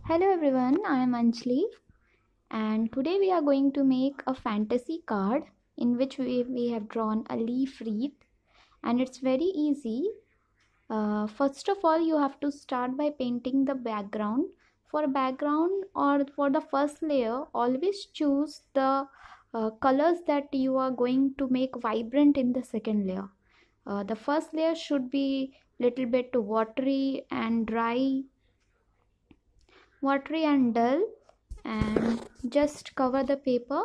Hello everyone, I am Anjali and today we are going to make a fantasy card in which we have drawn a leaf wreath and it's very easy. First of all, you have to start by painting the background. For background or for the first layer, always choose the colors that you are going to make vibrant in the second layer. The first layer should be little bit watery and dull, and just cover the paper.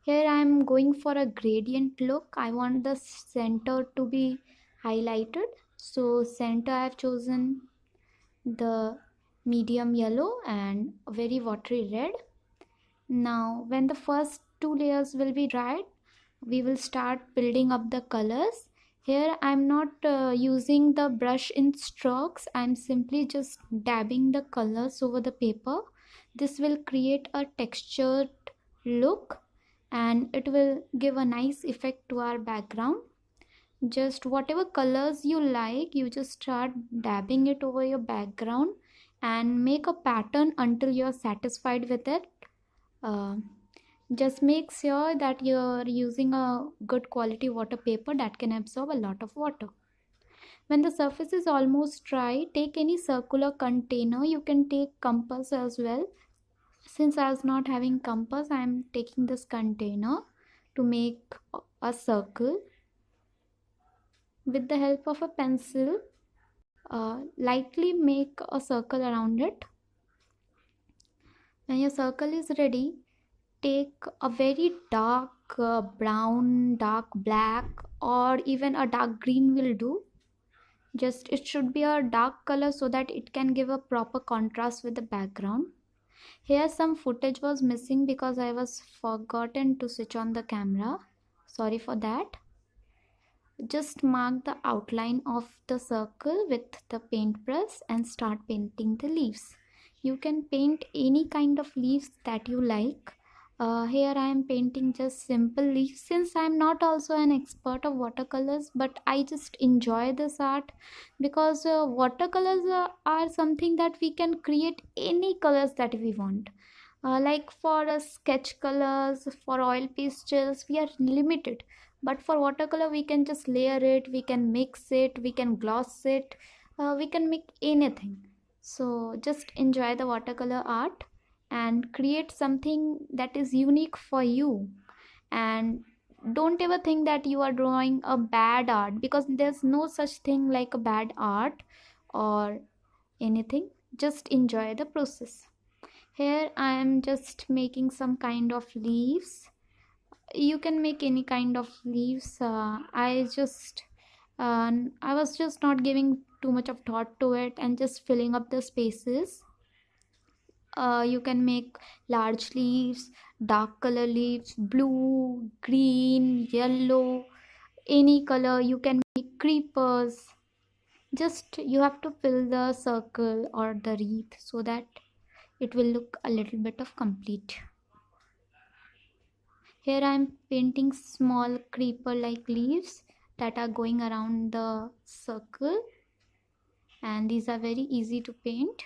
Here I am going for a gradient look. I want the center to be highlighted, so center I have chosen the medium yellow and a very watery red. Now when the first two layers will be dried, we will start building up the colors. Here I'm not using the brush in strokes. I'm simply just dabbing the colors over the paper. This will create a textured look and it will give a nice effect to our background. Just whatever colors you like, you just start dabbing it over your background and make a pattern until you're satisfied with it. uh, just make sure that you're using a good quality water paper that can absorb a lot of water. When the surface is almost dry, take any circular container. You can take compass as well. Since I was not having compass, I am taking this container to make a circle. With the help of a pencil, lightly make a circle around it. When your circle is ready, take a very dark brown, dark black, or even a dark green will do. Just it should be a dark color so that it can give a proper contrast with the background. Here some footage was missing because I was forgotten to switch on the camera. Sorry for that. Just mark the outline of the circle with the paintbrush and start painting the leaves. You can paint any kind of leaves that you like. Here I am painting just simple leaves since I am not also an expert of watercolors, but I just enjoy this art because watercolors are something that we can create any colors that we want. Like for sketch colors, for oil pastels, we are limited, but for watercolor we can just layer it, we can mix it, we can gloss it, we can make anything. So just enjoy the watercolor art and create something that is unique for you, and don't ever think that you are drawing a bad art, because there's no such thing like a bad art or anything. Just enjoy the process. Here I am just making some kind of leaves. You can make any kind of leaves. I was just not giving too much of thought to it and just filling up the spaces. You can make large leaves, dark color leaves, blue, green, yellow, any color. You can make creepers. Just you have to fill the circle or the wreath so that it will look a little bit of complete. Here I am painting small creeper like leaves that are going around the circle, and these are very easy to paint.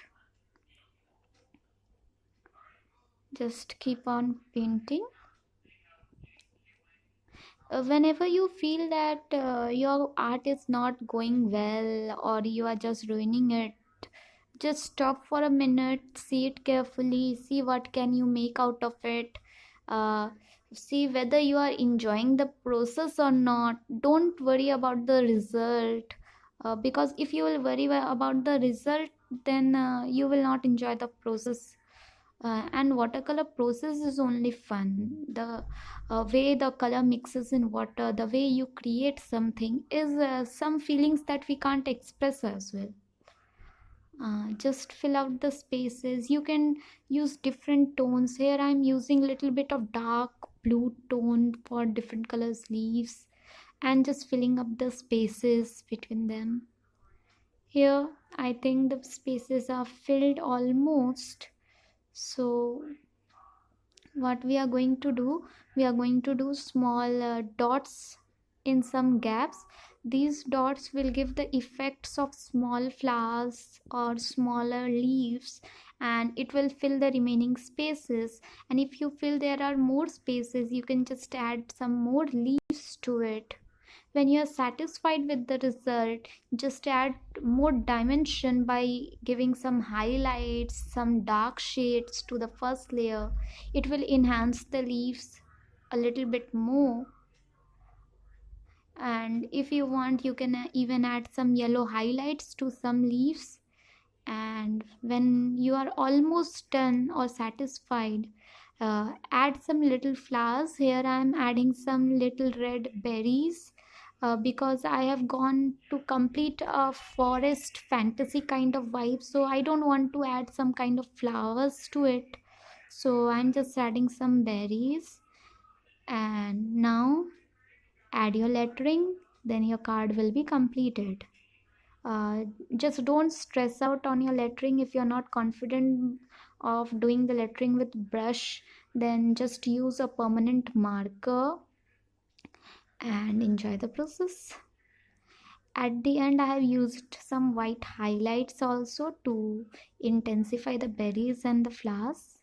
Just keep on painting. Whenever you feel that your art is not going well or you are just ruining it, just stop for a minute, see it carefully, see what can you make out of it. uh, See whether you are enjoying the process or not. Don't worry about the result, because if you will worry about the result, then you will not enjoy the process. And watercolor process is only fun. The way the color mixes in water, the way you create something is some feelings that we can't express as well. Just fill out the spaces. You can use different tones. Here I'm using little bit of dark blue tone for different colors leaves and just filling up the spaces between them. Here I think the spaces are filled almost. So what we are going to do, we are going to do small dots in some gaps. These dots will give the effects of small flowers or smaller leaves, and it will fill the remaining spaces. And if you feel there are more spaces, you can just add some more leaves to it. When you are satisfied with the result, just add more dimension by giving some highlights, some dark shades to the first layer. It will enhance the leaves a little bit more. And if you want, you can even add some yellow highlights to some leaves. And when you are almost done or satisfied, add some little flowers. Here I am adding some little red berries, because I have gone to complete a forest fantasy kind of vibe, so I don't want to add some kind of flowers to it, so I'm just adding some berries. And now add your lettering, then your card will be completed. uh, just don't stress out on your lettering. If you're not confident of doing the lettering with brush, then just use a permanent marker and enjoy the process. At the end, I have used some white highlights also to intensify the berries and the flowers.